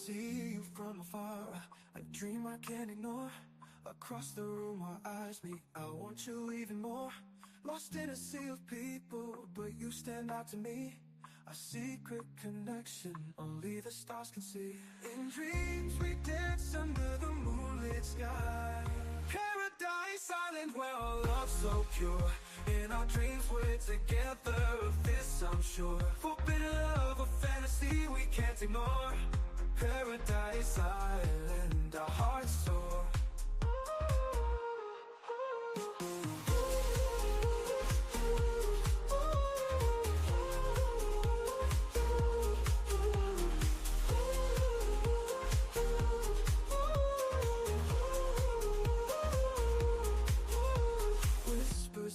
see you from afar, a dream I can't ignore. Across the room our eyes meet, I want you even more. Lost in a sea of people, but you stand out to me. A secret connection only the stars can see. In dreams we dance under the moonlit sky. Paradise island where our love's so pure. In our dreams we're together, of this I'm sure. Forbidden love, a fantasy we can't ignore. Paradise island, our hearts soar.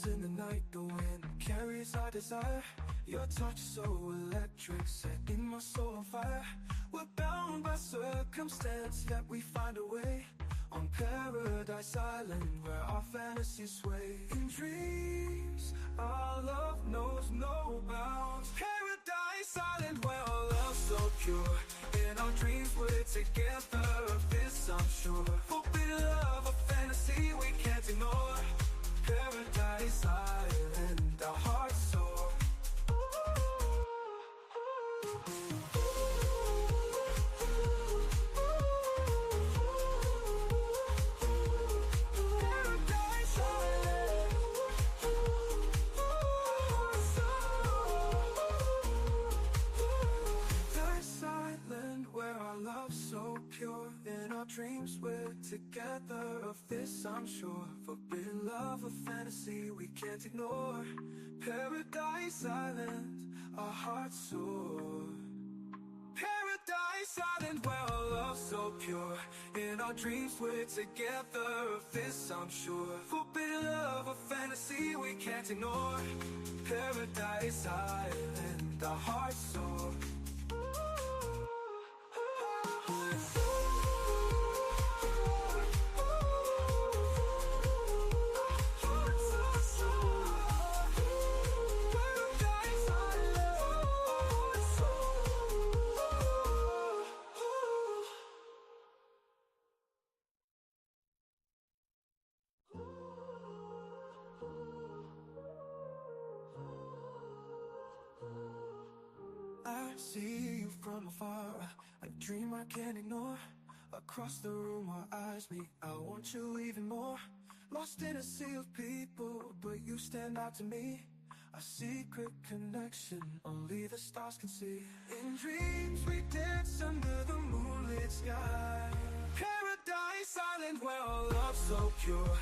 In the night, the wind carries our desire. Your touch so electric, setting my soul on fire. We're bound by circumstance, yet we find a way. On Paradise Island, where our fantasies sway. In dreams, our love knows no bounds. Paradise Island, where our love's so pure. In our dreams we're together, of this I'm sure. Forbidden love, a fantasy we can't ignore. Paradise Island, our hearts soar. Paradise Island, Paradise Island, where our love's so pure. In our dreams we're together, of this I'm sure. Forbidden love, a fantasy we can't ignore. Paradise Island, our hearts soar. Paradise Island, where our love's so pure. In our dreams we're together, of this I'm sure. Forbidden love, a fantasy we can't ignore. Paradise Island, our hearts soar. I see you from afar, a dream I can't ignore. Across the room our eyes meet, I want you even more. Lost in a sea of people, but you stand out to me. A secret connection only the stars can see. In dreams we dance under the moonlit sky. Paradise Island, where our love's so pure.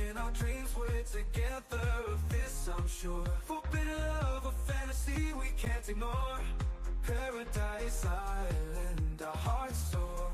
In our dreams we're together, of this I'm sure. Forbidden love, a fantasy we can't ignore. Paradise Island, our hearts soar.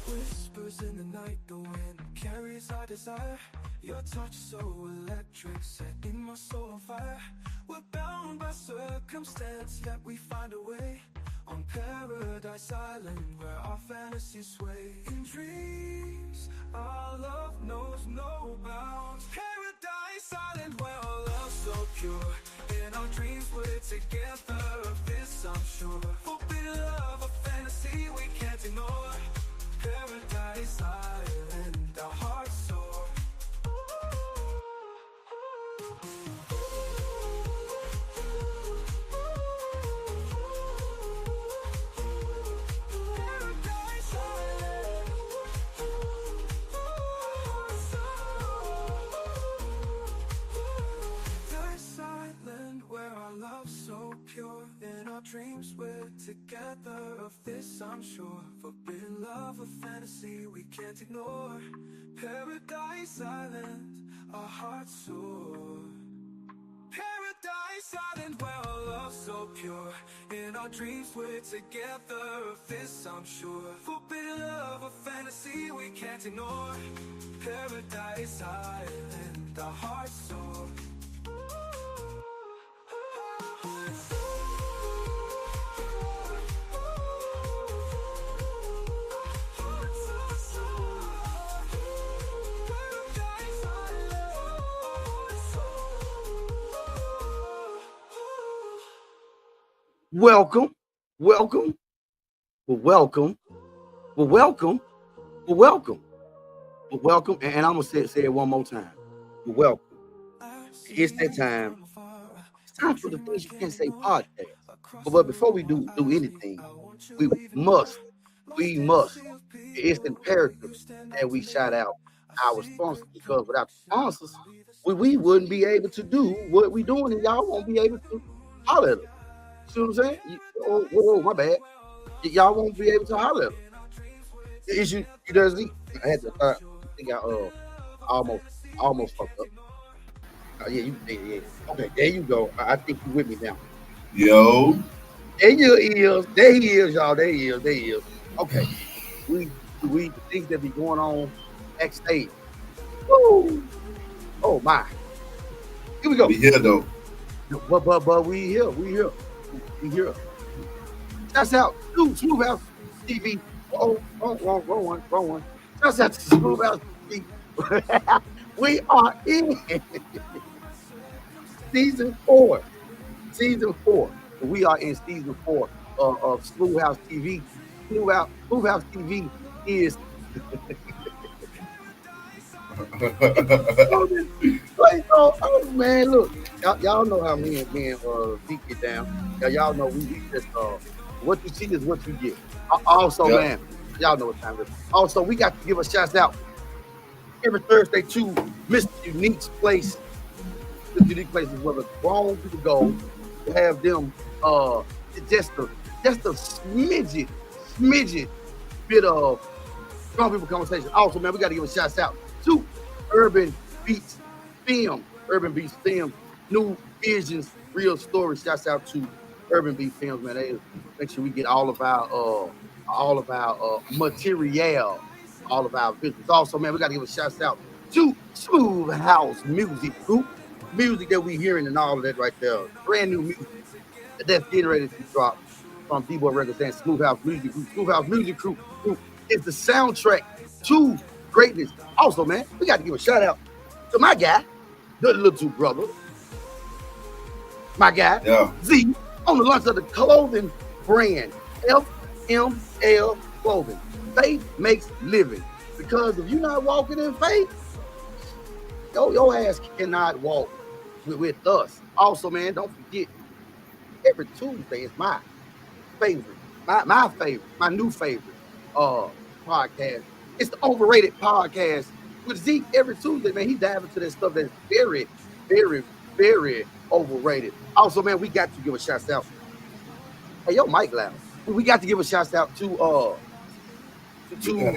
Whispers in the night, the wind carries our desire. Your touch so electric, setting my soul on fire. We're bound by circumstance, yet we find a way. On Paradise Island, where our fantasies sway. In dreams, our love knows no bounds. Paradise Island, where our love's so pure. In our dreams we're together, of this I'm sure. Forbidden love, a fantasy we can't ignore. Paradise Island, our hearts soar. Dreams we're together, of this I'm sure. Forbidden love, a fantasy we can't ignore. Paradise Island, our hearts soar. Paradise Island, where our love's so pure. In our dreams we're together, of this I'm sure. Forbidden love, a fantasy we can't ignore. Paradise Island, our hearts soar. welcome, welcome, welcome, welcome, welcome, welcome. And I'm gonna say it one more time. Welcome. It's that time. It's time for the Things You Can't Say podcast. But before we do anything, we must, it's imperative that we shout out our sponsors, because without the sponsors, we wouldn't be able to do what we doing, and y'all won't be able to holler at us. See what I'm saying? My bad. Y'all won't be able to holler at us. The issue, does I had to I think almost fucked up. Yeah. Okay, there you go. I think you with me now. Yo. There he is, y'all. There he is. Okay. We the things that be going on backstage. Woo! Oh my. Here we go. We here though. But we here. Shouts out to Smooth House TV. Wrong one. Shouts out to Smooth House TV. We are in season 4. We are in season 4 of Smooth House TV. Smooth House TV is oh man, look, y'all know how me and Zeke get down. Y'all know we just what you see is what you get. Also, man, y'all know what time it is. Also, we got to give a shout out every Thursday to Mr. Unique's Place. Mr. Unique Place is where the grown people go to have them just a smidget bit of grown people conversation. Also, man, we got to give a shout out to Urban Beats Film, New Visions, Real Stories. Shouts out to Urban Beats Films, man. They make sure we get all of our material, all of our business. Also, man, we got to give a shout out to Smooth House Music Group, music that we hearing and all of that right there. Brand new music that's getting ready to drop from D-Boy Records and Smooth House Music Group. Smooth House Music Group is the soundtrack to greatness. Also, man, we got to give a shout out to my guy, the little brother, my guy, Z, on the launch of the clothing brand, FML Clothing. Faith makes living. Because if you're not walking in faith, your ass cannot walk with us. Also, man, don't forget, every Tuesday is my favorite, my new favorite podcast. It's the Overrated Podcast with Zeke. Every Tuesday, man, he dives into that stuff that's very, very, very overrated. Also, man, we got to give a shout out. Hey, yo, Mike loud. We got to give a shout out to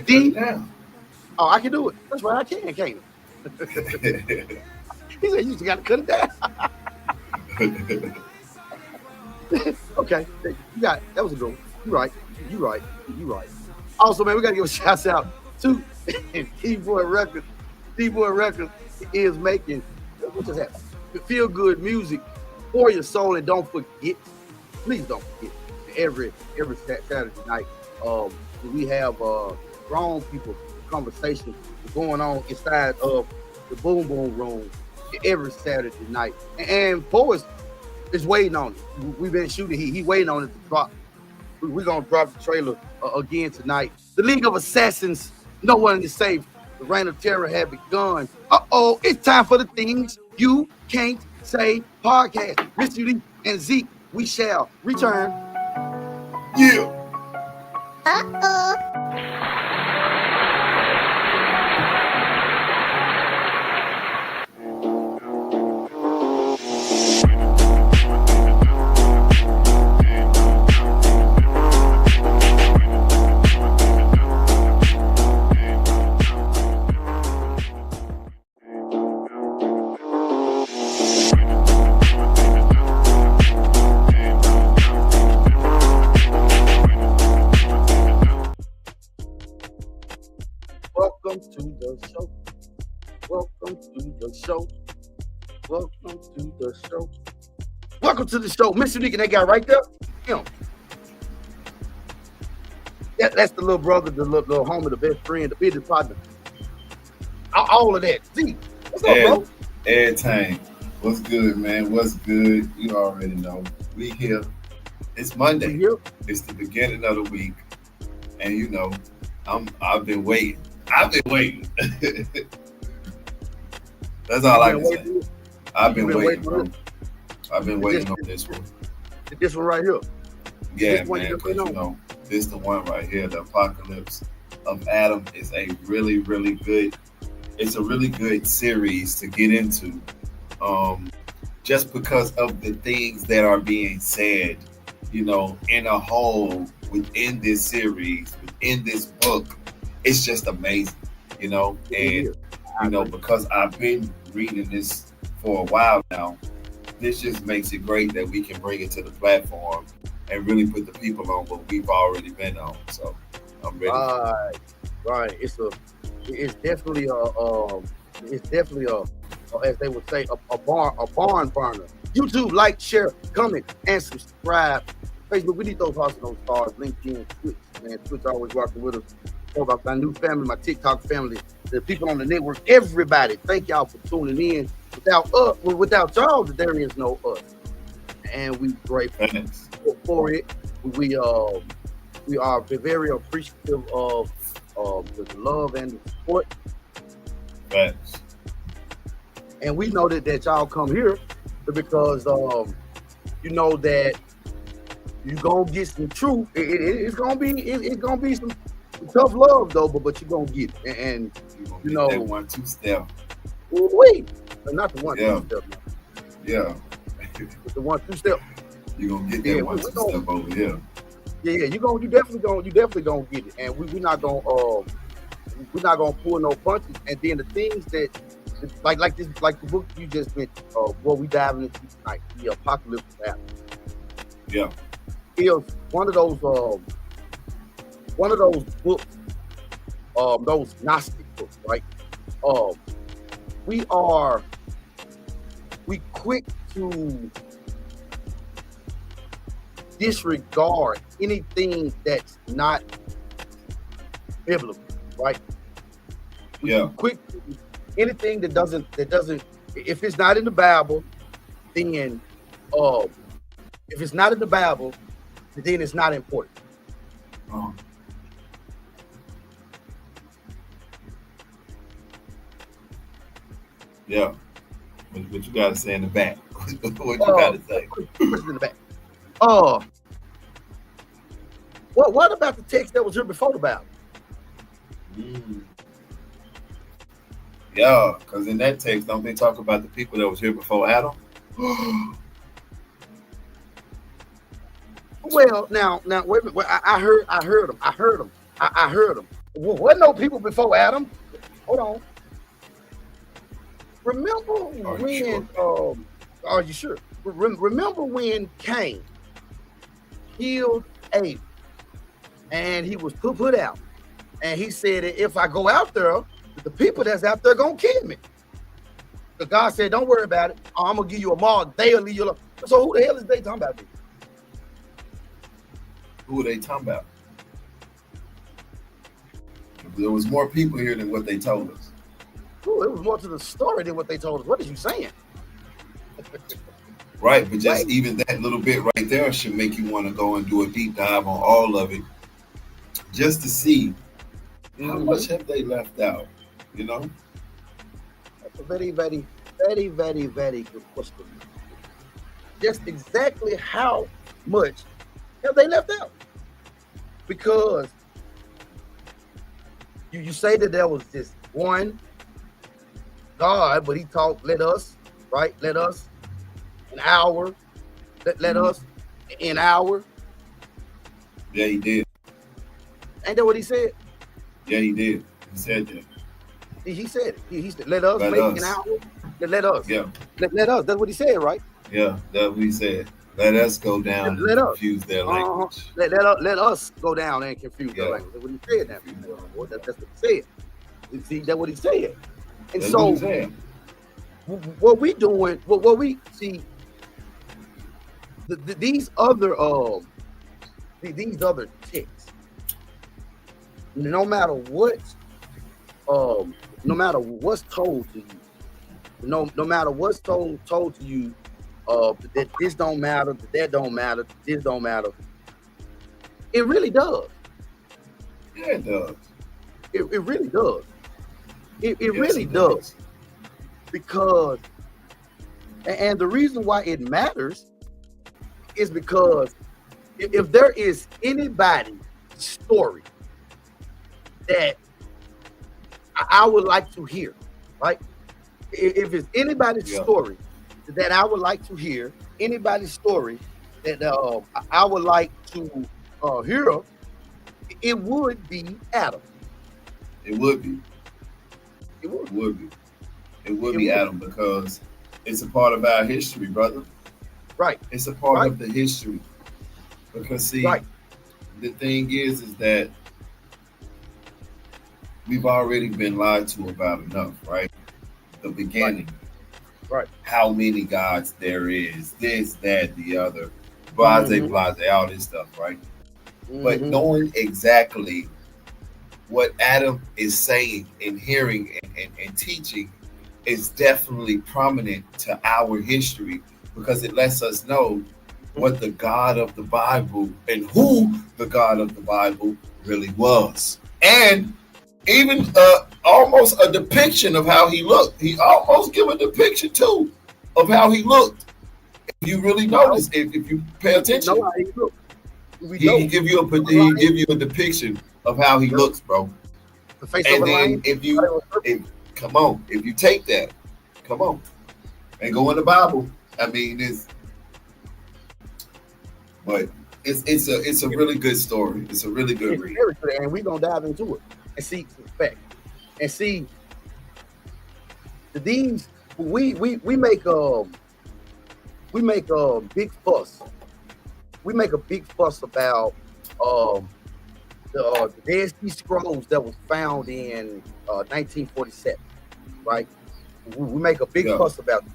D. Oh, I can do it. That's right, I can't I? He said you just got to cut it down. Okay, you got it. That was a good one. You right. Also, man, we got to give a shout out to D-Boy Records. D-Boy Records is making, what just happened? Feel good music for your soul. And don't forget, please don't forget, every Saturday night, we have grown people conversations going on inside of the Boom Boom Room every Saturday night. And Forrest is waiting on it. We've been shooting. He waiting on it to drop. We're going to drop the trailer again tonight. The League of Assassins, no one is safe. The reign of terror had begun. It's time for the Things You Can't Say podcast. Mr. Unique and Zeke, we shall return. Yeah. Welcome to the show. Welcome to the show. Mr. Nick and that guy right there, him. That's the little brother, the little homie, the best friend, the business partner. All of that. See, what's up, bro? Everything. What's good, man? What's good? You already know. We here. It's We Monday. here. It's the beginning of the week, and I've been waiting. I've been waiting. That's all You I been can say. waiting. I've You been been waiting, waiting on bro. I've been this. waiting on this one. This one right here. Yeah, This one you man, been because waiting on. this the one right here. The Apocalypse of Adam is a really, really good. It's a really good series to get into, um, just because of the things that are being said, in a whole within this series, within this book. It's just amazing, It and is. I agree. because I've been reading this for a while now, this just makes it great that we can bring it to the platform and really put the people on what we've already been on. So I'm ready for it. Right, right. It's definitely it's definitely as they would say, a barn burner. YouTube, like, share, comment, and subscribe. Facebook, we need those hustle those stars. LinkedIn, Twitch, man. Twitch always rocking with us. Talk about my new family, my TikTok family, the people on the network, everybody. Thank y'all for tuning in. Without y'all, there is no us, and we grateful Thanks. for it. We we are very appreciative of the love and the support, Thanks. and we know that y'all come here because you know that you gonna get some truth. It's gonna be some tough love though, but you gonna get it. And You're gonna get that 1-2 step. wait, not the one Yeah. two step, Yeah. the 1-2 step. You're gonna get that Yeah, we 1-2 gonna, step over here. yeah, you definitely gonna get it, and we're not gonna pull no punches. And then the things that like the book you just mentioned, what we diving into tonight, the Apocalypse of Adam, Yeah. is one of those books, those Gnostic books, right? We quick to disregard anything that's not biblical, right? Yeah. Quick, anything that doesn't, if it's not in the Bible, then if it's not in the Bible, then it's not important. Uh-huh. Yeah. What you gotta say in the back? What you gotta say? What's in the back? Uh, what about the text that was here before the Bible? Mm. Yeah, because in that text, don't they talk about the people that was here before Adam? Well, now, wait a minute. Well, I heard them. I heard them. Well, wasn't no people before Adam? Hold on. Remember Are you when? sure? Are you sure? Remember when Cain killed Abel, and he was put out, and he said, "If I go out there, the people that's out there gonna kill me." But God said, "Don't worry about it. I'm gonna give you a mark. They'll leave you alone." So who the hell is they talking about? Who are they talking about? There was more people here than what they told us. Ooh, it was more to the story than what they told us. What are you saying? Right, but just Right. even that little bit right there should make you want to go and do a deep dive on all of it, just to see how much have they left out. You know? That's a very, very, very, very, very good question. Just exactly how much have they left out? Because you say that there was just one God, but he talked, let us, right? Let us an hour, let us an hour. Yeah, he did. Ain't that what he said? Yeah, he did. He said that. He said it. He said, let us Let make us. an hour. Let us. Yeah, Let us. That's what he said, right? yeah, that's what he said. Let us go down Let and us. confuse their language. Let us go down and confuse the Yeah. language. That's what he said. That's what he said. You see, that's what he said. And That's so what he said. what we doing, what we see, these other texts, no matter what's told to you, no matter what's told to you that this don't matter, that don't matter, this don't matter. It really does. Yeah, it does. It really does. It Yes, really it does. Because, and the reason why it matters is because if there is anybody's story that I would like to hear, right? If it's anybody's Yeah. story that I would like to hear, anybody's story that I would like to hear, it would be Adam. It would be. It would. It would be. It would It be would. Adam because it's a part of our history, brother. Right. It's a part Right. of the history. Because see, Right. the thing is that we've already been lied to about enough, right? The beginning, Right. how many gods there is, this, that, the other, blase, Mhm. blase, all this stuff, right? But Mhm. knowing exactly what Adam is saying and hearing and teaching is definitely prominent to our history because it lets us know what the God of the Bible and who the God of the Bible really was. And even almost a depiction of how he looked. He almost give a depiction too of how he looked. If you really notice, if you pay We attention, know how he look. We he know give you a depiction of how he looks, bro. the face of And a then lion. if come on, if you take that, come on, and go in the Bible. I mean, it's a really good story. It's a really good It's read. very good, and we're gonna dive into it and see some facts and see these. We make big fuss. We make a big fuss about the Dead Sea Scrolls that was found in 1947, right? We make a big Yeah. fuss about it.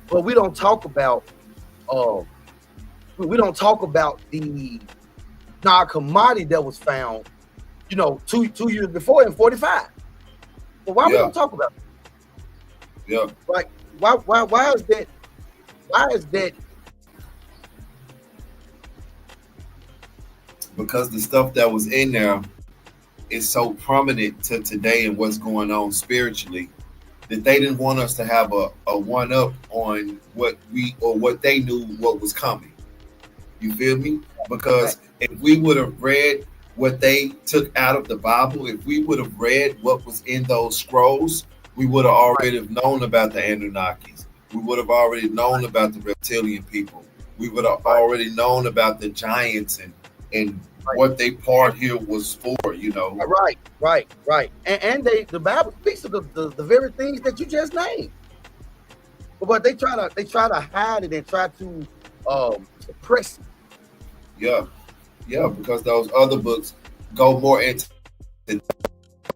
But we don't talk about the Nag Hammadi that was found, two years before in 45. But why we Yeah. don't talk about it? Yeah, Like why is that? Why is that? because the stuff that was in there is so prominent to today and what's going on spiritually that they didn't want us to have a one up on what they knew what was coming. You feel me? Because if we would have read what they took out of the Bible, if we would have read what was in those scrolls, we would have already have known about the Anunnakis. We would have already known about the reptilian people. We would have already known about the giants and what they part here was for, Right. And the Bible speaks of the very things that you just named. But they try to hide it and try to suppress it. Yeah, because those other books go more into the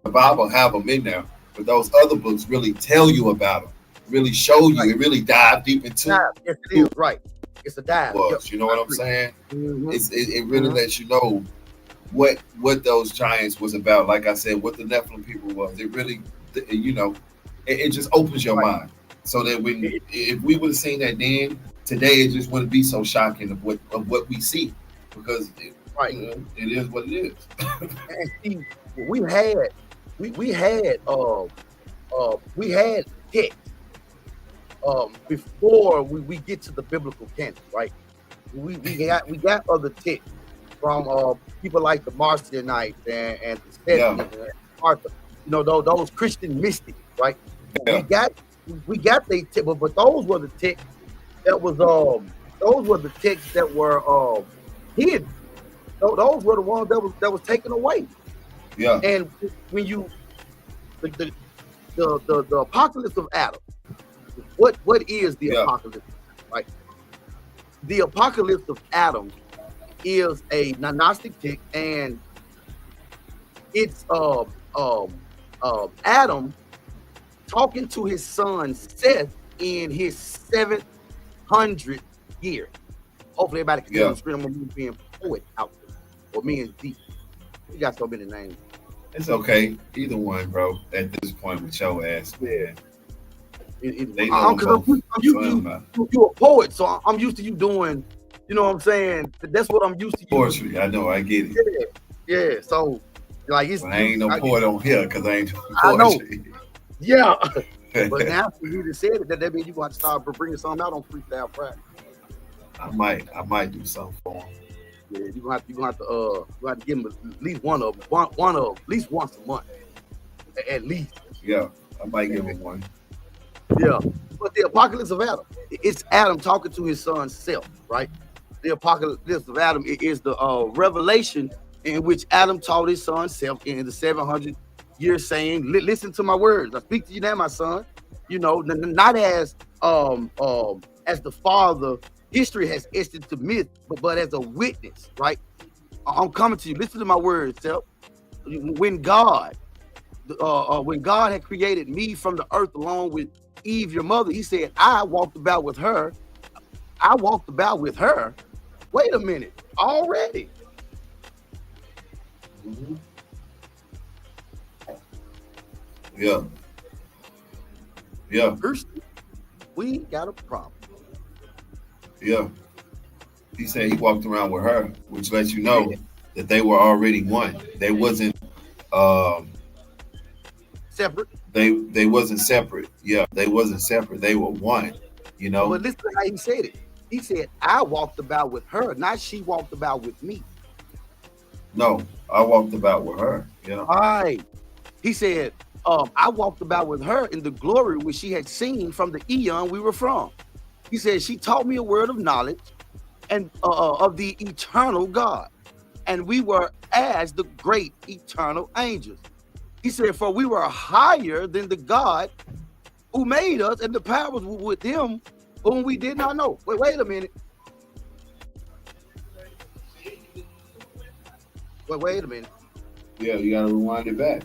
Bible, have them in there, but those other books really tell you about them, really show you, Right. it really dive deep into Dive. Yes, it is. Right. It's a dive. was. Yep. You know what I'm saying? Mhm. It really lets you know what those giants was about. Like I said, what the Nephilim people was. It really, it just opens your Right. mind so that if we would have seen that then, today it just wouldn't be so shocking of what we see because Right. it is what it is. And see, we had text before we get to the biblical canon, right? We got other texts from people like the Marcionites and the Stephanis and Martha, those Christian mystics, right? Yeah. We got they text, but those were the texts that was hidden. Those were the ones that was taken away. Yeah. And when you the apocalypse of Adam, what is the apocalypse? Right? The apocalypse of Adam is a Gnostic text, and it's Adam talking to his son Seth in his 700th year. Hopefully everybody can get on the screen. I'm gonna be being poet out there. Or me and D. We got so many names. It's okay. Either one, bro. At this point with your ass, man. They know Because both. you a poet, so I'm used to you doing, you know what I'm saying? That's what I'm used to you. Poetry, I know, I get it. Yeah. So like it's But I ain't no poet on here because I ain't doing I know. poetry. Yeah. But now you just said it, that means you want to start bringing something out on Freestyle Friday. I might do something for him. Yeah, you have to give him at least one of them, at least once a month, at least. Yeah, I might give him one. Yeah, but the apocalypse of Adam, it's Adam talking to his son self, right? The apocalypse of Adam is the revelation in which Adam taught his son self in the 700 years, saying, "Listen to my words. I speak to you now, my son. You know, not as the father." History has etched into myth, but as a witness, right? I'm coming to you. Listen to my words, self. When God had created me from the earth along with Eve, your mother, he said, I walked about with her. Wait a minute, already. Mm-hmm. Yeah. Yeah. First, we got a problem. Yeah. He said he walked around with her, which lets you know that they were already one. They wasn't separate. They wasn't separate. Yeah, they wasn't separate. They were one, you know. But listen to how he said it. He said, I walked about with her, not she walked about with me. No, I walked about with her. Yeah. All right. He said, I walked about with her in the glory which she had seen from the eon we were from. He said, she taught me a word of knowledge and of the eternal God. And we were as the great eternal angels. He said, for we were higher than the God who made us, and the powers were with him whom we did not know. Wait a minute. Wait a minute. Yeah, you gotta rewind it back.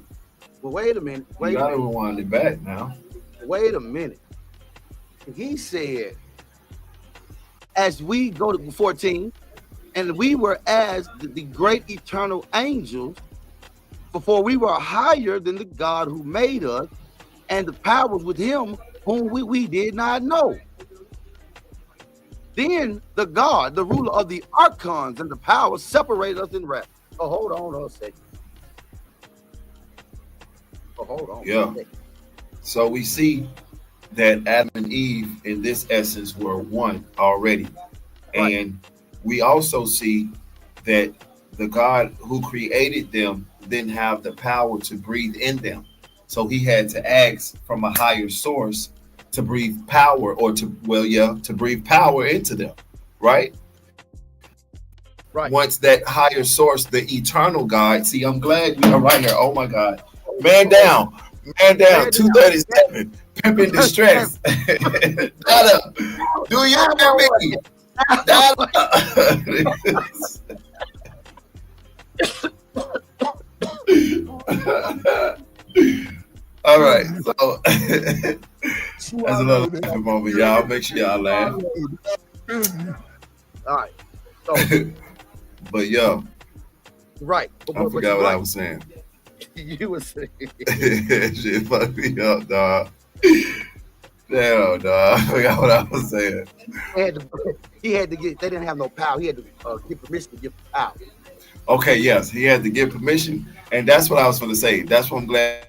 Well, wait a minute. You gotta rewind it back now. Wait a minute. He said, as we go to 14, and we were as the great eternal angels, before we were higher than the God who made us, and the powers with him whom we did not know. Then the God, the ruler of the archons and the powers, separated us in wrath. Oh, hold on a second. Yeah. So we see that Adam and Eve in this essence were one already. Right. And we also see that the God who created them didn't have the power to breathe in them. So he had to ask from a higher source to breathe power to breathe power into them. Right? Right. Once that higher source, the eternal God, see, I'm glad we are right here. Oh my God. Man down, 237, pimp in distress. Dada, do you hear me? Dada. All right, so that's another laughing moment, y'all. Make sure y'all laugh. All right, so, but yo, right, I forgot what I was saying. You were saying shit fucked me up, dog. Damn, dog. I forgot what I was saying. He had to get. They didn't have no power. He had to get permission to give power. Okay, yes, he had to get permission, and that's what I was going to say. That's what I'm glad,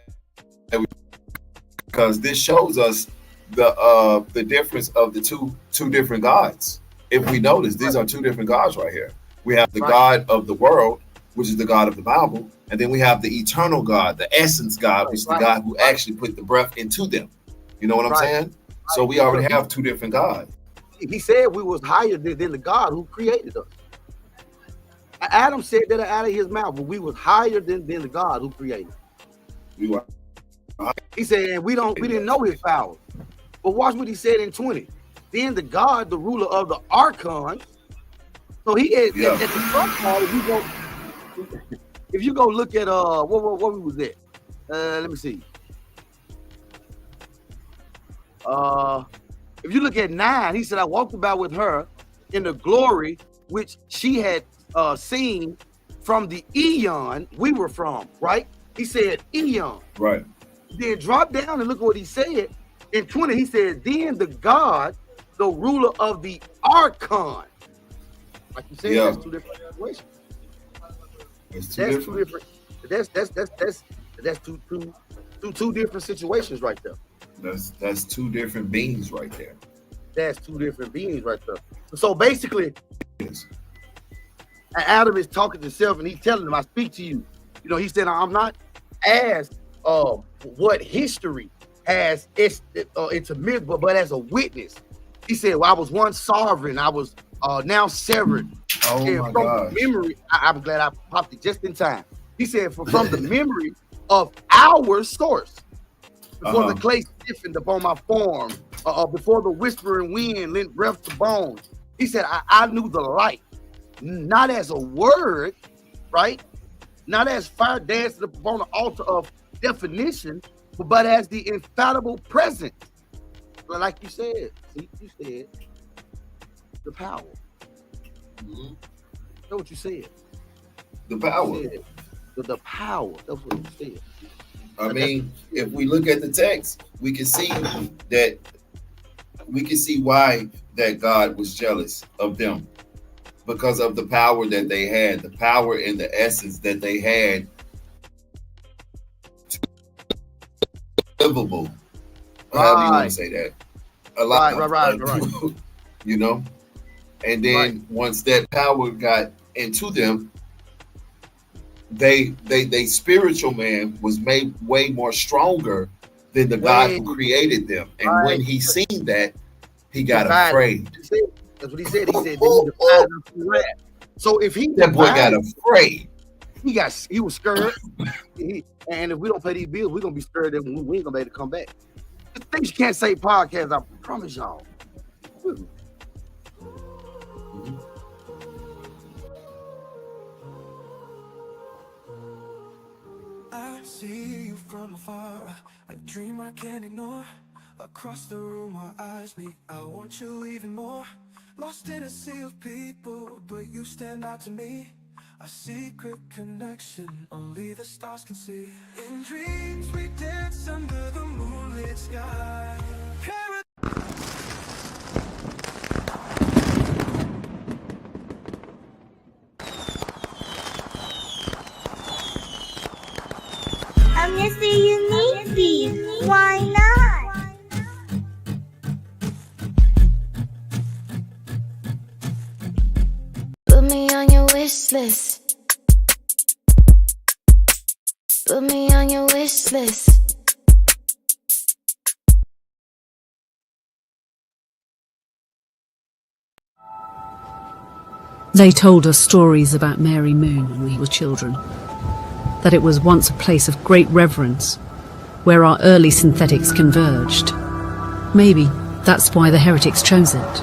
because this shows us the difference of the two different gods. If we notice, these are two different gods right here. We have the God of the world, which is the God of the Bible, and then we have the eternal God, the essence God, which is the God who actually put the breath into them. You know what I'm saying? So we already have two different gods. He said we was higher than the God who created us. Adam said that out of his mouth, but we was higher than the God who created us. We were. He said, and we didn't know his power. But watch what he said in 20. Then the God, the ruler of the archons. So he is at the front part. If you go look at what we was at, let me see. If you look at 9, he said, I walked about with her in the glory which she had seen from the eon we were from, right? He said eon. Right. Then drop down and look at what he said in 20, he said, then the God, the ruler of the Archon. Like you said, that's two different situations. That's two different. That's two different situations right there. That's two different beings right there. That's two different beings right there. So basically, Adam is talking to himself and he's telling him, I speak to you. You know, he said, I'm not asked what history has it's a myth, but as a witness. He said, well, I was once sovereign. I was now severed. Oh my God. Memory, I'm glad I popped it just in time. He said, from the memory of our source, before the clay stiffened upon my form, before the whispering wind lent breath to bones. He said, I knew the light, not as a word, right? Not as fire dancing upon the altar of definition, but as the infallible presence. Like you said, you said the power. Mm-hmm. That's what you said. The power. The power. That's what you said. I mean, if we look at the text, we can see that why that God was jealous of them, because of the power that they had, the power and the essence that they had, livable. However you want to say that. A lot, right. You know, and then once that power got into them, they spiritual man was made way more stronger than the God who created them. And when he seen that, he got afraid. That's what he said. He said that so if that boy got afraid, he was scared. And if we don't pay these bills, we're gonna be scared that we ain't gonna be able to come back. The things you can't say podcast, I promise y'all. I see you from afar, a dream I can't ignore. Across the room our eyes meet, I want you even more. Lost in a sea of people, but you stand out to me. A secret connection only the stars can see. In dreams we dance under the moonlit sky. Mr. Unique, why not? Put me on your wish list. Put me on your wish list. They told us stories about Mary Moon when we were children. That it was once a place of great reverence, where our early synthetics converged. Maybe that's why the heretics chose it.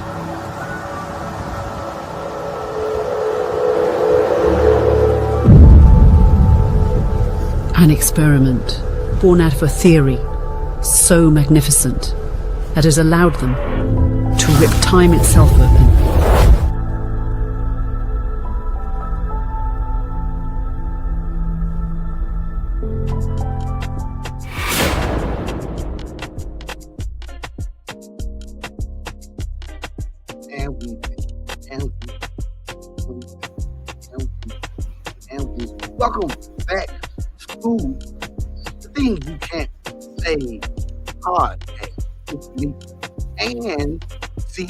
An experiment born out of a theory so magnificent that has allowed them to rip time itself open. Welcome back to the things you can't say podcast with me and see.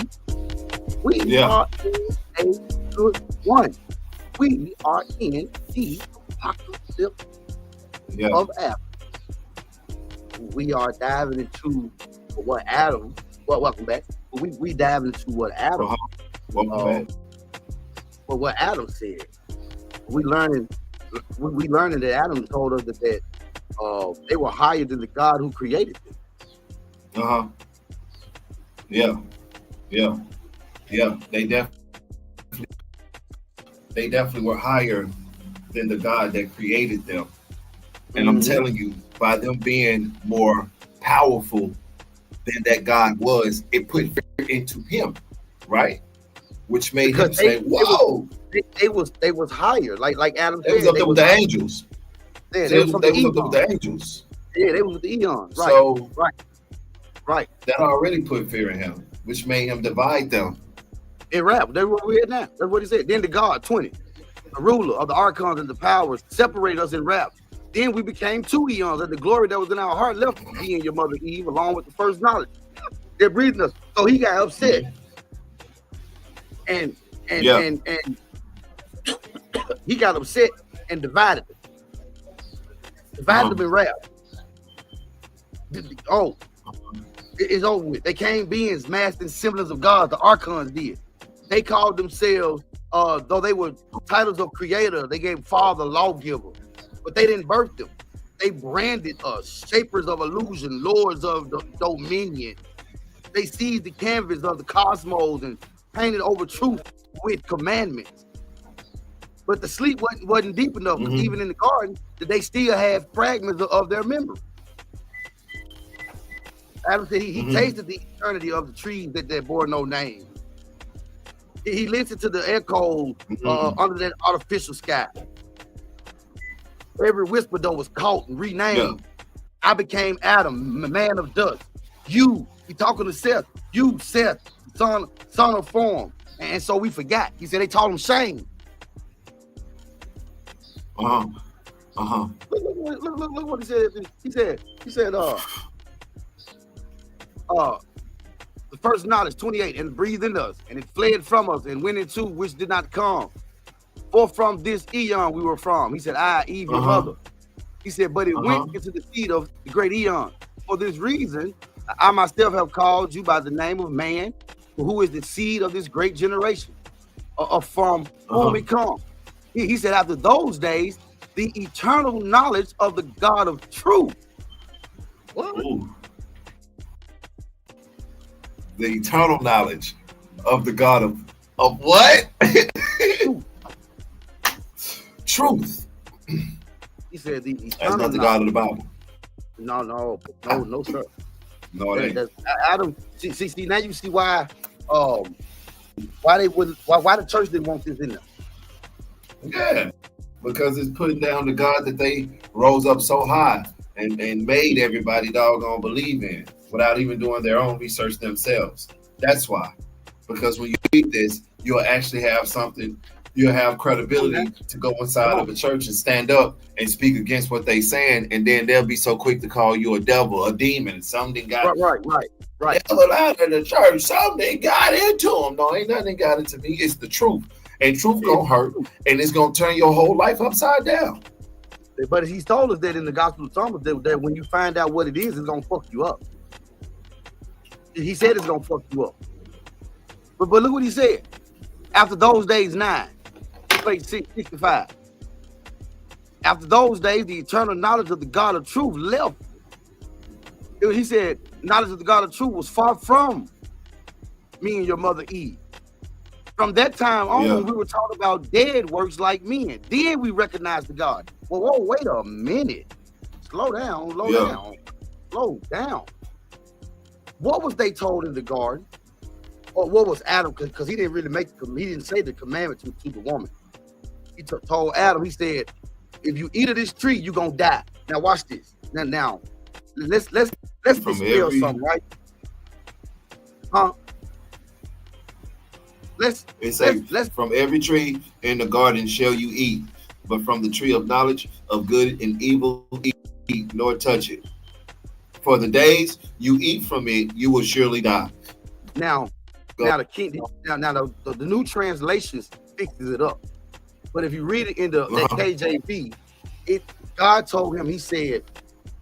We are in a good one. We are in the apocalypse of Adam. We are diving into what Adam. Well, welcome back. We dive into what Adam. Welcome back. Well, what Adam said. We learning that Adam told us that they were higher than the God who created them. Yeah. They definitely were higher than the God that created them. And I'm telling you, by them being more powerful than that God was, it put fear into him, right? Which made him say, "Whoa!" They was higher, like Adam said. They was up there with the angels. Yeah, they was up there with the angels. Yeah, they was with the eons. Right. So, right. Right. That already put fear in him, which made him divide them. In rap, that's what we're at now. That's what he said. Then the God, 20, the ruler of the archons and the powers, separate us in rap. Then we became 2 eons, and the glory that was in our heart left me and your mother Eve, along with the first knowledge. They're breathing us. So he got upset. And he got upset and divided them. Divided them in rap. Oh, it's over with. They came beings masked in semblance of God. The archons did. They called themselves, though they were titles of creator, they gave father, lawgiver, but they didn't birth them. They branded us, shapers of illusion, lords of the dominion. They seized the canvas of the cosmos and painted over truth with commandments. But the sleep wasn't deep enough, because even in the garden, that they still had fragments of their memory. Adam said he tasted the eternity of the trees that bore no name. He listened to the echoes under that artificial sky. Every whisper though was caught and renamed. Yeah. I became Adam, man of dust. You, he talking to Seth. You, Seth, son of form. And so we forgot. He said they taught him shame. Look what he said. He said, the first knowledge, 28, and breathed in us, and it fled from us, and went into which did not come. For from this eon we were from. He said, I, Eve, your mother. He said, but it went into the seed of the great eon. For this reason, I myself have called you by the name of man, who is the seed of this great generation, from whom it comes. He said, after those days, the eternal knowledge of the God of truth. What? Ooh. The eternal knowledge of the God of what? Truth. He said the eternal That's not the God of the Bible. No, sir. No, it ain't. Adam. See, now you see why the church didn't want this in there. Yeah, because it's putting down the God that they rose up so high and made everybody doggone believe in, without even doing their own research themselves. That's why. Because when you read this, you'll actually have something, you'll have credibility to go inside of a church and stand up and speak against what they saying, and then they'll be so quick to call you a devil, a demon, something got right. Devil out of the church, something got into them. No, ain't nothing got into me. It's the truth. And truth gonna hurt, and it's gonna turn your whole life upside down. But he's told us that in the Gospel of Thomas that when you find out what it is, it's gonna fuck you up. He said it's gonna fuck you up. But look what he said. After those days, 9, page 65. After those days, the eternal knowledge of the God of truth left. He said, knowledge of the God of truth was far from me and your mother Eve. From that time on, we were taught about dead works like men. Then we recognized the God. Whoa, wait a minute. Slow down. What was they told in the garden? Or what was Adam? Because he didn't really he didn't say the commandment to the woman. He told Adam, he said, if you eat of this tree, you're gonna die. Now watch this. Now let's dispel something, right? Huh? Let's from every tree in the garden shall you eat, but from the tree of knowledge of good and evil eat, nor touch it. For the days you eat from it, you will surely die. Now the new translations fixes it up. But if you read it in the KJV, God told him, he said,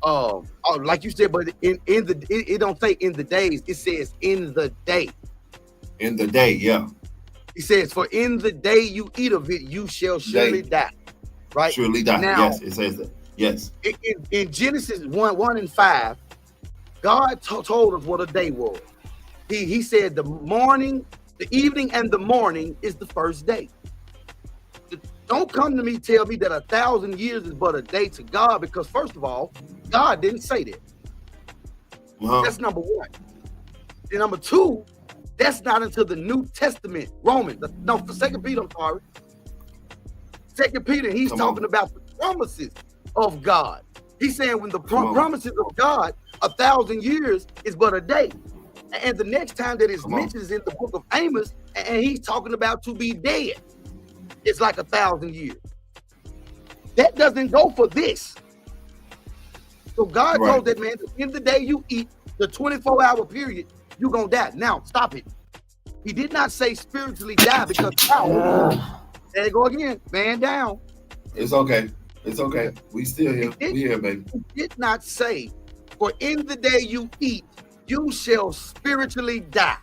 like you said, but it don't say in the days, it says in the day. In the day, yeah. He says, for in the day you eat of it, you shall surely die. Right? Surely die. Now, yes, it says that. Yes. In Genesis 1 and 5, God told us what a day was. He said the evening and the morning is the first day. Don't come to me, tell me that 1,000 years is but a day to God, because first of all, God didn't say that. That's number one. And number two, that's not until the New Testament, Romans. No, for 2 Peter, I'm sorry. 2 Peter, he's talking about the promises of God. He's saying when the Come on. promises of God, 1,000 years is but a day. And the next time that it's Come on. mentioned is in the book of Amos, and he's talking about to be dead. It's like 1,000 years. That doesn't go for this. So God Right. told that man, in the day you eat, the 24-hour period, you're going to die. Now, stop it. He did not say spiritually die because there you go again, man down. It's okay. It's okay. We still here. We here, baby. He did not say, for in the day you eat, you shall spiritually die.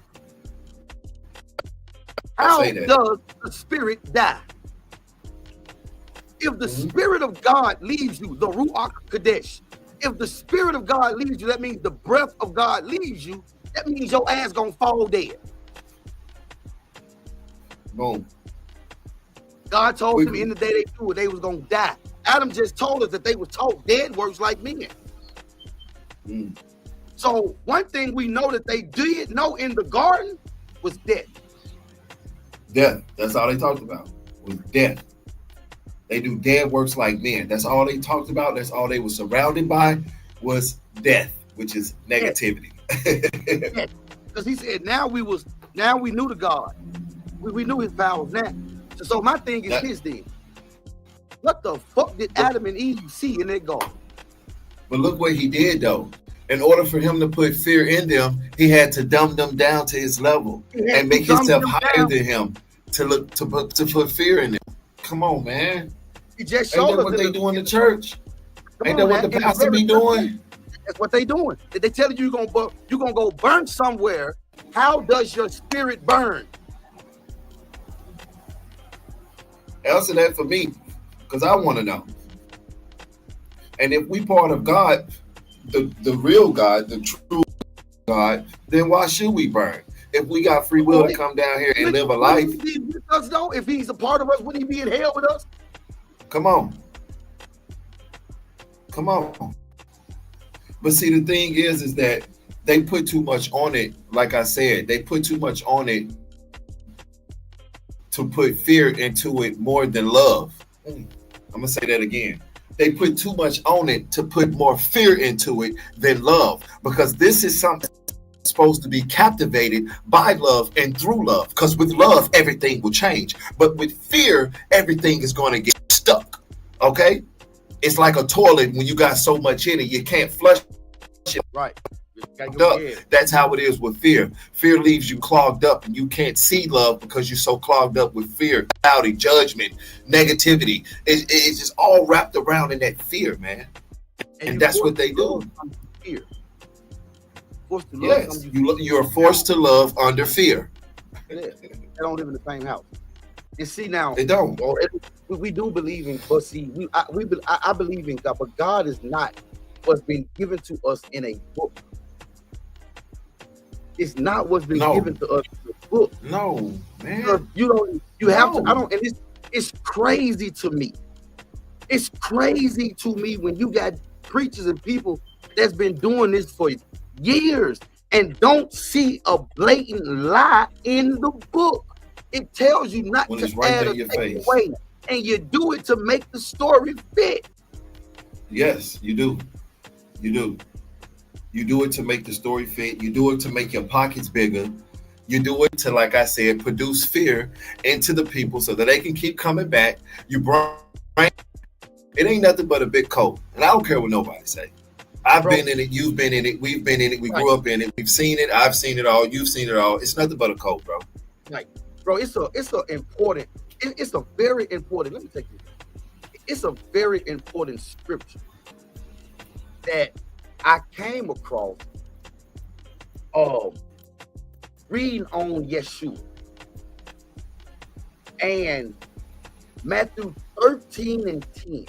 How say that. does the spirit die? If the spirit of God leaves you, the Ruach Kadesh, if the spirit of God leaves you, that means the breath of God leaves you, that means your ass gonna fall dead. Boom. God told them in the day they do it, they was gonna die. Adam just told us that they were taught dead works like men. Mm. So one thing we know that they did know in the garden was death. Death. That's all they talked about was death. They do dead works like men. That's all they talked about. That's all they were surrounded by was death, which is negativity. Because he said, now we knew the God. We knew his powers now. So my thing is this then. What the fuck did Adam and Eve see in that garden? But look what he did though. In order for him to put fear in them, he had to dumb them down to his level and make himself higher than him to put fear in them. Come on, man. He just Ain't showed that us what they do in the church? Ain't that what the pastor be doing? That's what they doing. They tell you you're gonna go burn somewhere. How does your spirit burn? Answer that for me, because I want to know. And if we part of God, the real God, the true God, then why should we burn? If we got free will to come down here and live a life. Would he be with us though? If he's a part of us, would he be in hell with us? Come on. Come on. But see, the thing is that they put too much on it. Like I said, they put too much on it to put fear into it more than love. I'm going to say that again. They put too much on it to put more fear into it than love, because this is something supposed to be captivated by love and through love, because with love everything will change, but with fear everything is going to get stuck. Okay, it's like a toilet. When you got so much in it, you can't flush it. Right. That's how it is with fear. Fear leaves you clogged up and you can't see love because you're so clogged up with fear, cloudy, judgment, negativity. It's just all wrapped around in that fear, man. And that's what they do. Fear. Yes, you're forced to love under fear. They don't live in the same house. And see now, they don't. We do believe in, but see, I believe in God, but God is not what's been given to us in a book. It's not what's been given to us in a book. No, man. It's crazy to me. It's crazy to me when you got preachers and people that's been doing this for years and don't see a blatant lie in the book. It tells you not to add or take away, and you do it to make the story fit. Yes, you do. You do. You do it to make the story fit. You do it to make your pockets bigger. You do it to, like I said, produce fear into the people so that they can keep coming back. You bring it ain't nothing but a big coat. And I don't care what nobody say. I've been in it, you've been in it, we've been in it, we grew up in it, we've seen it, I've seen it all, you've seen it all. It's nothing but a coat, bro. Like, bro, it's a very important, let me take this. It's a very important scripture that I came across reading on Yeshua. And Matthew 13 and 10.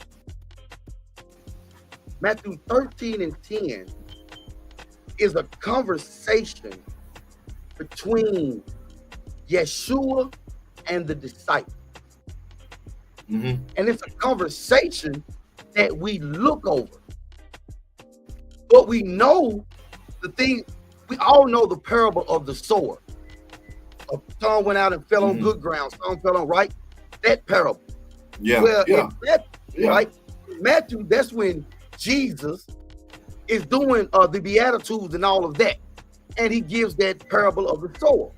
Matthew 13 and 10 is a conversation between Yeshua and the disciples. Mm-hmm. And it's a conversation that we look over. But we know the thing, we all know the parable of the sower. Some went out and fell on good ground, some fell on right. That parable. Yeah. Well, Matthew, right? Matthew, that's when Jesus is doing the Beatitudes and all of that. And he gives that parable of the sower.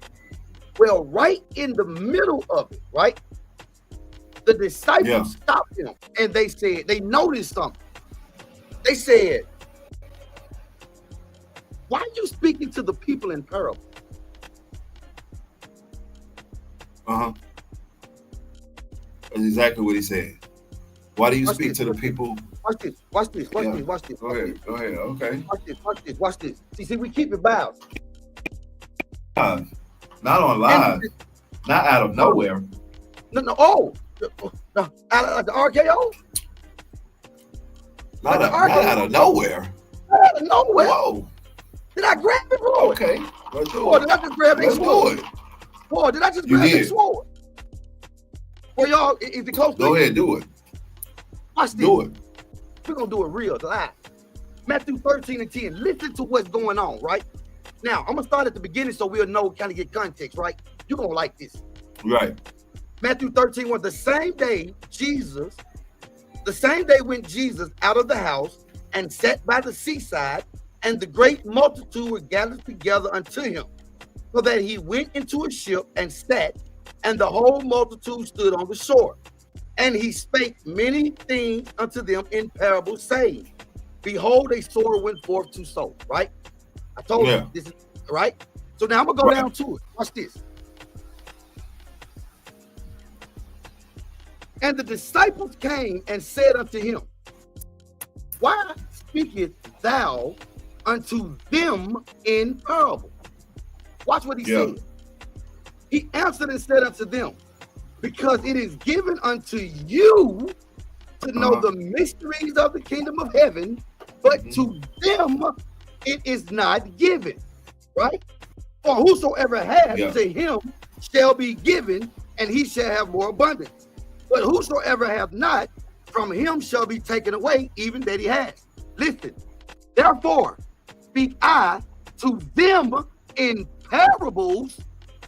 Well, right in the middle of it, right? The disciples stopped him and they said, they noticed something. They said, why are you speaking to the people in parable? That's exactly what he said. Why do you speak to the people? Watch this. Watch this. Watch this. Watch this. Go ahead. Okay. Watch this. Watch this. Watch this. See, we keep it bowed. Not on live. Not out of nowhere. No. Oh, no, out of the RKO. Not out of nowhere. Out of nowhere. Whoa. Did I grab it, bro? Okay. Let's do Boy, it. did I just grab it? Let's do it. Boy, did I just grab it? Sword? Boy, y'all, is it close? Go ahead, do it. Watch this. Do it. We're gonna do it real live. Matthew 13 and 10. Listen to what's going on, right? Now, I'm gonna start at the beginning so we'll know, kind of get context, right? You're gonna like this. Right. Matthew 13 was the same day when Jesus out of the house and sat by the seaside, and the great multitude were gathered together unto him, so that he went into a ship and sat, and the whole multitude stood on the shore. And he spake many things unto them in parables, saying, behold, a sower went forth to sow. Right? I told you this is right. So now I'm gonna go down to it. Watch this. And the disciples came and said unto him, why speakest thou unto them in parable? Watch what he said. He answered and said unto them, because it is given unto you to know the mysteries of the kingdom of heaven, but to them it is not given. Right? For whosoever has, to him shall be given, and he shall have more abundance. But whosoever hath not, from him shall be taken away, even that he has. Listen, therefore speak I to them in parables,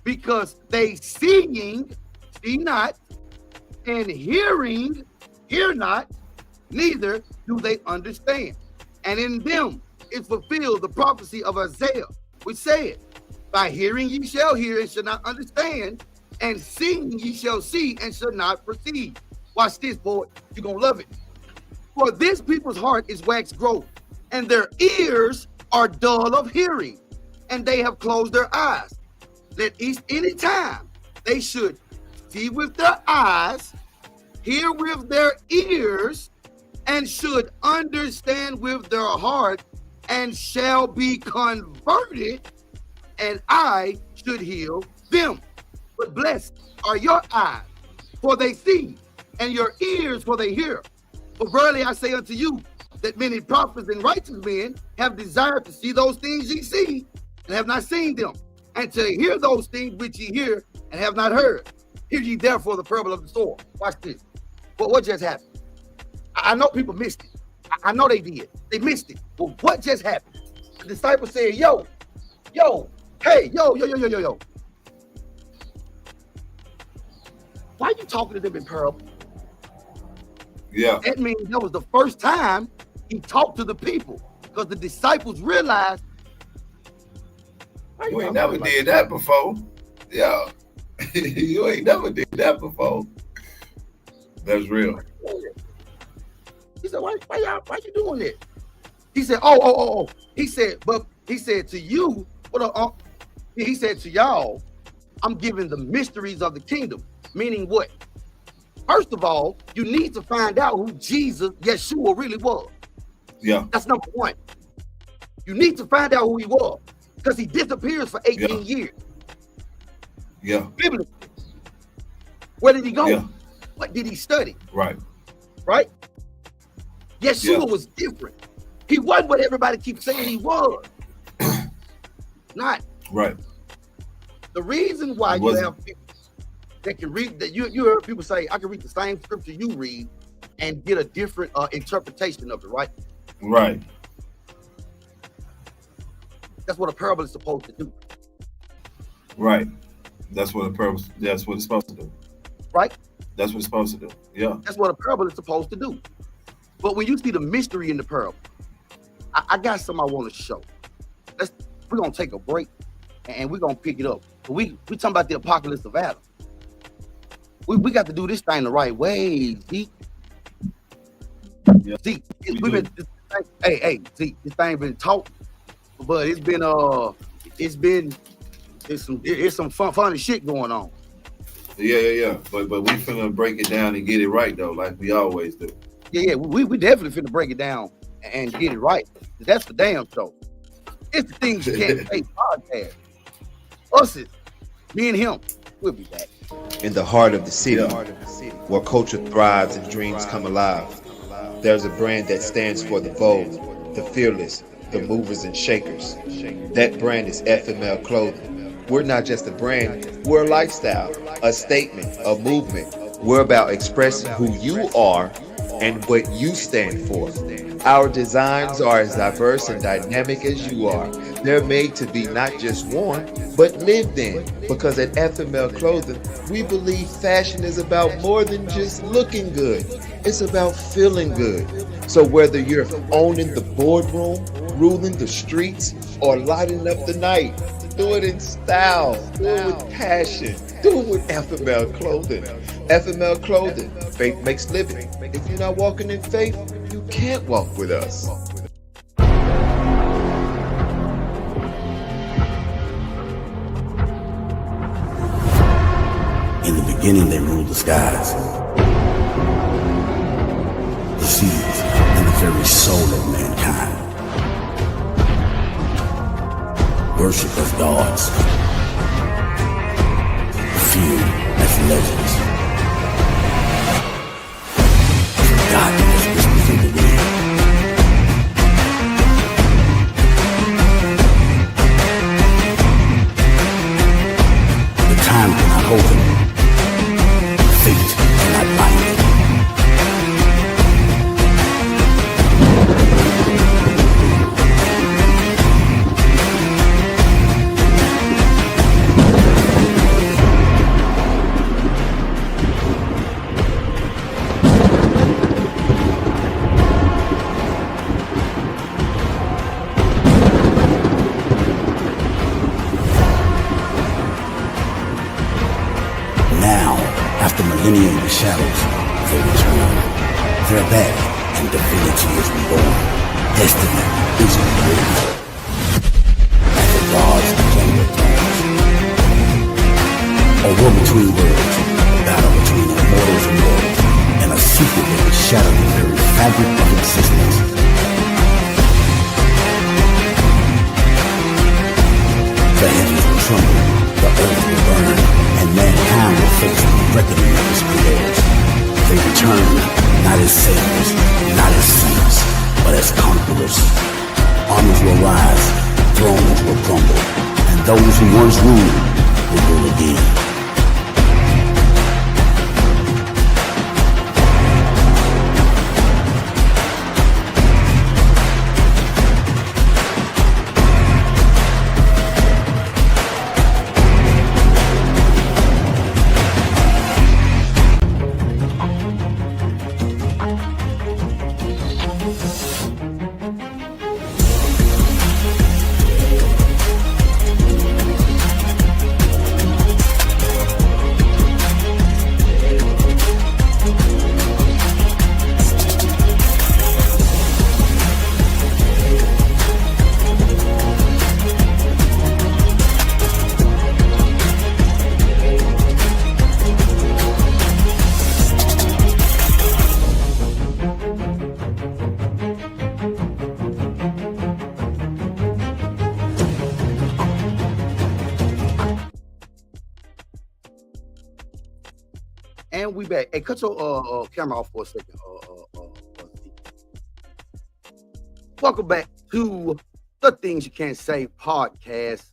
because they seeing, see not, and hearing, hear not, neither do they understand. And in them is fulfilled the prophecy of Isaiah, which said, by hearing ye shall hear and shall not understand, and seeing ye shall see and shall not perceive. Watch this, boy. You're going to love it. For this people's heart is waxed gross, and their ears are dull of hearing, and they have closed their eyes. That any time they should see with their eyes, hear with their ears, and should understand with their heart, and shall be converted, and I should heal them. But blessed are your eyes, for they see, and your ears, for they hear. For verily I say unto you, that many prophets and righteous men have desired to see those things ye see, and have not seen them, and to hear those things which ye hear, and have not heard. Hear ye therefore the parable of the sower. Watch this. But what just happened? I know people missed it. I know they did. They missed it. But what just happened? The disciples said, hey, yo. Why are you talking to them in parable? Yeah. That means that was the first time he talked to the people, because the disciples realized, you ain't never did that before. Yeah. You ain't never did that before. That's real. He said, why you doing it? He said, oh. He said to you, he said to y'all, I'm giving the mysteries of the kingdom. Meaning what? First of all, you need to find out who Jesus, Yeshua, really was. Yeah. That's number one. You need to find out who he was, because he disappears for 18 years. Yeah. Biblically. Where did he go? Yeah. What did he study? Right. Yeshua was different. He wasn't what everybody keeps saying he was. Not. Right. The reason why you have people that can read, that you heard people say, I can read the same scripture you read and get a different interpretation of it, right? Right. That's what a parable is supposed to do. Right. That's what it's supposed to do. Right? That's what it's supposed to do. Yeah. That's what a parable is supposed to do. But when you see the mystery in the parable, I got something I want to show. We're gonna take a break and we're gonna pick it up. We talking about the apocalypse of Adam. We got to do this thing the right way, Zeke. Yeah, Zeke, Zeke, this thing been taught, but it's some funny shit going on. Yeah. But we finna break it down and get it right though, like we always do. Yeah. We definitely finna break it down and get it right. That's the damn show. It's the things you can't say podcast. Us is me and him. We'll be back. In the heart of the city, where culture thrives and dreams come alive, there's a brand that stands for the bold, the fearless, the movers and shakers. That brand is FML Clothing. We're not just a brand, we're a lifestyle, a statement, a movement. We're about expressing who you are and what you stand for. Our designs are as diverse and dynamic as you are. They're made to be not just worn, but lived in. Because at FML Clothing, we believe fashion is about more than just looking good. It's about feeling good. So whether you're owning the boardroom, ruling the streets, or lighting up the night, do it in style, do it with passion, do it with FML Clothing. FML Clothing, faith makes living. If you're not walking in faith, you can't walk with us. In the beginning, they ruled the skies, the seas, and the very soul of mankind. Worship as gods, feared as legends. Forgotten as whispers in the wind. The time cannot hold them. Fate cannot bind them. Millennia in the shadows, they return. They're back, and divinity is reborn. Destiny is revealed. As the gods claim their thrones. A war between worlds, a battle between immortals and mortals, and a secret that will shatter the very fabric of existence. The heavens will tremble, the earth will burn, and mankind will face the reckoning of his creators. They return not as saviors, not as saints, but as conquerors. Armies will rise, thrones will crumble, and those who once ruled will rule again. And we back. Hey, cut your camera off for a second. Welcome back to the Things You Can't Say podcast.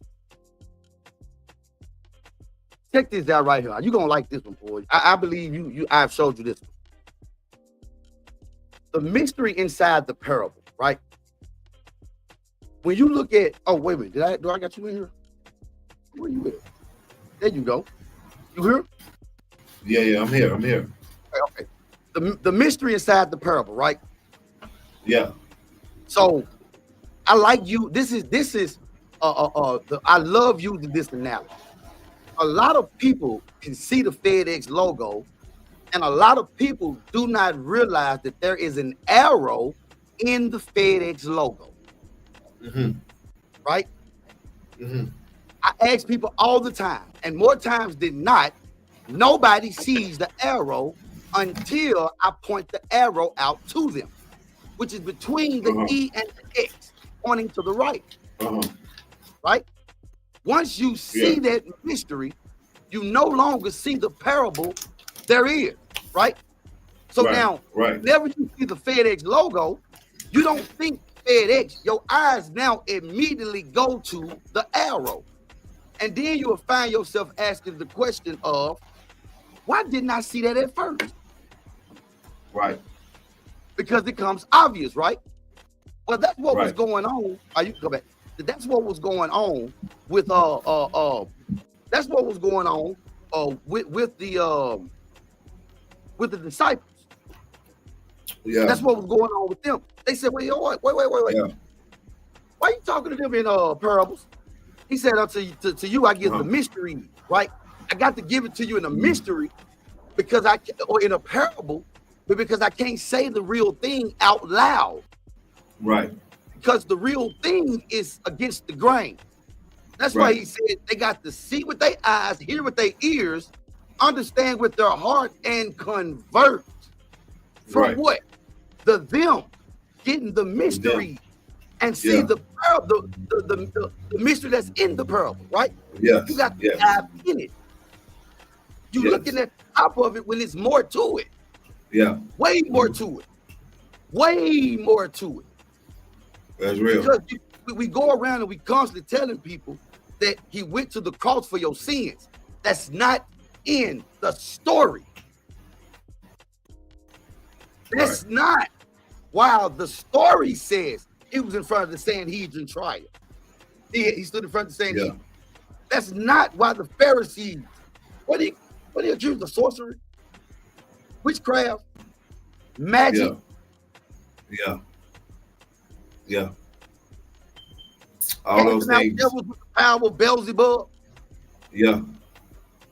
Check this out right here. You're gonna like this one, boy. I believe I've showed you this one. The mystery inside the parable, right? When you look at, oh wait a minute, do I got you in here? Where you at? There you go. You here? Yeah, I'm here. Okay. The mystery inside the parable, right? Yeah. So I like you. This is I love using this analogy. A lot of people can see the FedEx logo, and a lot of people do not realize that there is an arrow in the FedEx logo. Mm-hmm. Right? Mm-hmm. I ask people all the time, and more times than not, nobody sees the arrow until I point the arrow out to them, which is between the E and the X, pointing to the right. Right? Once you see that mystery, you no longer see the parable there is, right? So now, whenever you see the FedEx logo, you don't think FedEx. Your eyes now immediately go to the arrow. And then you will find yourself asking the question of, why didn't I see that at first? Right. Because it becomes obvious, right? Well, that's what was going on. You go back. That's what was going on with that's what was going on with the disciples. Yeah. That's what was going on with them. They said, wait. Yeah. Why are you talking to them in parables? He said, to you, I give the mystery, right? I got to give it to you in a mystery because or in a parable, but because I can't say the real thing out loud. Right. Because the real thing is against the grain. That's why he said they got to see with their eyes, hear with their ears, understand with their heart, and convert. From what? Them getting the mystery and see the mystery that's in the parable, right? Yeah. You got to dive in it. You looking at the top of it when it's more to it. Yeah. Way more to it. Way more to it. That's real. Because we go around and we constantly telling people that he went to the cross for your sins. That's not in the story. That's not why the story says he was in front of the Sanhedrin trial. He stood in front of the Sanhedrin. That's not why the Pharisees, what do you accuse of sorcery? Witchcraft? Magic? Yeah. All those things. Devils with the power of Beelzebub. Yeah.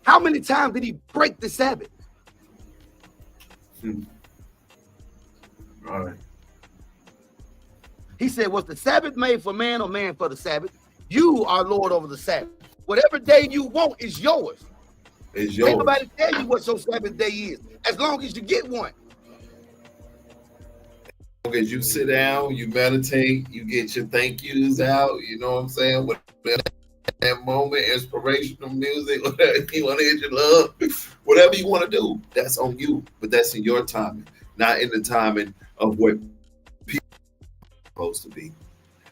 How many times did he break the Sabbath? All right. He said, was the Sabbath made for man or man for the Sabbath? You are Lord over the Sabbath. Whatever day you want is yours. It's yours. Ain't nobody tell you what your Sabbath day is, as long as you get one. As long as you sit down, you meditate, you get your thank yous out, you know what I'm saying? That moment, inspirational music, whatever you want to hit your love, whatever you want to do, that's on you. But that's in your timing, not in the timing of what people are supposed to be.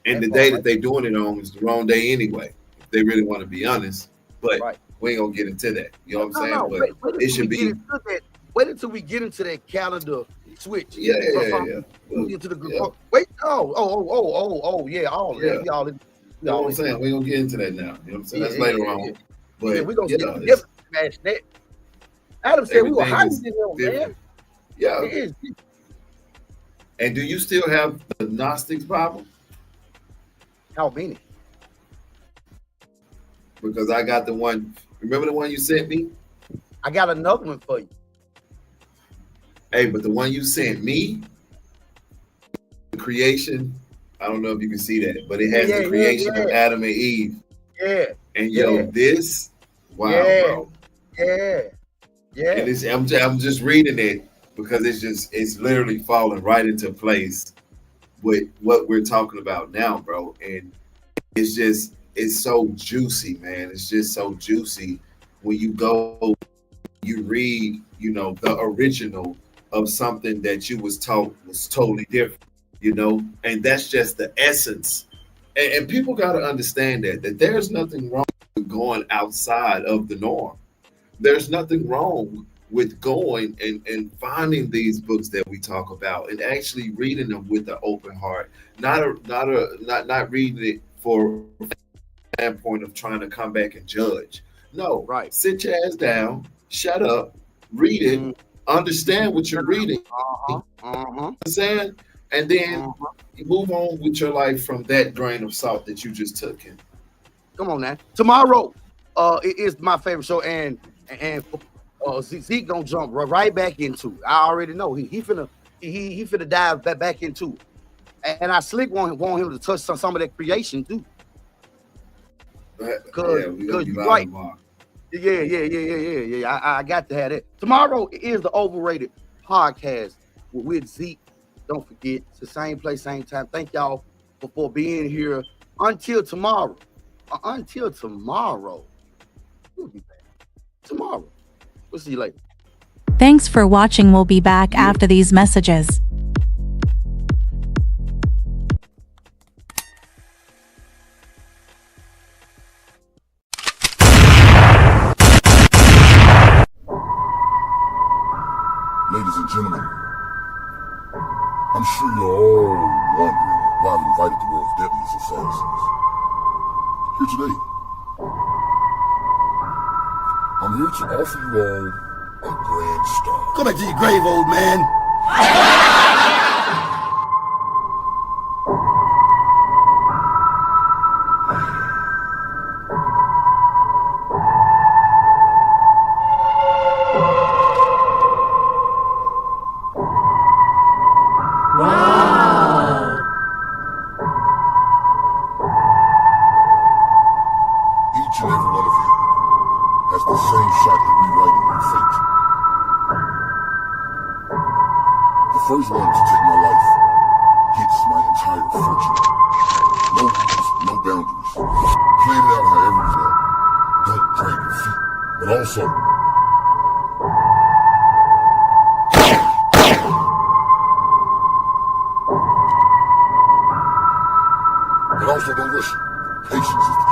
And the day that they're doing it on is the wrong day anyway, if they really want to be honest. But we ain't gonna get into that. You know what I'm saying? No, but it should be. Wait until we get into that calendar switch. Yeah. Into the group. Wait. Oh, yeah. All you know what I'm saying? We gonna get into that now. You know what I'm saying? That's later on. But we're gonna smash that. Adam said we were hiding in there, man. Yeah. It is. And do you still have the Gnostics Bible? How many? Because I got the one. Remember the one you sent me? I got another one for you. Hey, but the one you sent me, the creation, I don't know if you can see that, but it has the creation of Adam and Eve. Yeah. And this, wow, bro. Yeah. And I'm just reading it because it's literally falling right into place with what we're talking about now, bro. And it's so juicy, man. It's just so juicy when you read, the original of something that you was taught was totally different, and that's just the essence. And people got to understand that there's nothing wrong with going outside of the norm. There's nothing wrong with going and finding these books that we talk about and actually reading them with an open heart, not reading it for a standpoint of trying to come back and judge. No, sit your ass down, shut up, read it, understand what you're reading. Understand? and then you move on with your life from that grain of salt that you just took in. Come on now. Tomorrow, it is my favorite show, and Zeke gonna jump right back into it. I already know he finna dive back into it. And I slick want him to touch some of that creation too. Because you're right. Yeah. I got to have that. Tomorrow is the Overrated Podcast with Zeke. Don't forget, it's the same place, same time. Thank y'all for being here. Until tomorrow. We'll be back tomorrow. We'll see you later. Thanks for watching. We'll be back after these messages. Ladies and gentlemen, I'm sure you're all wondering why I've invited the world's deadliest assassins here today. I'm here to offer you all a grand start. Go back to your grave, old man. Each and every one of you has the same shot at rewriting your fate. The first one to take my life hits my entire fortune. No rules, no boundaries. Plan it out however you want. Don't drag your feet. But also, don't rush it. Patience is the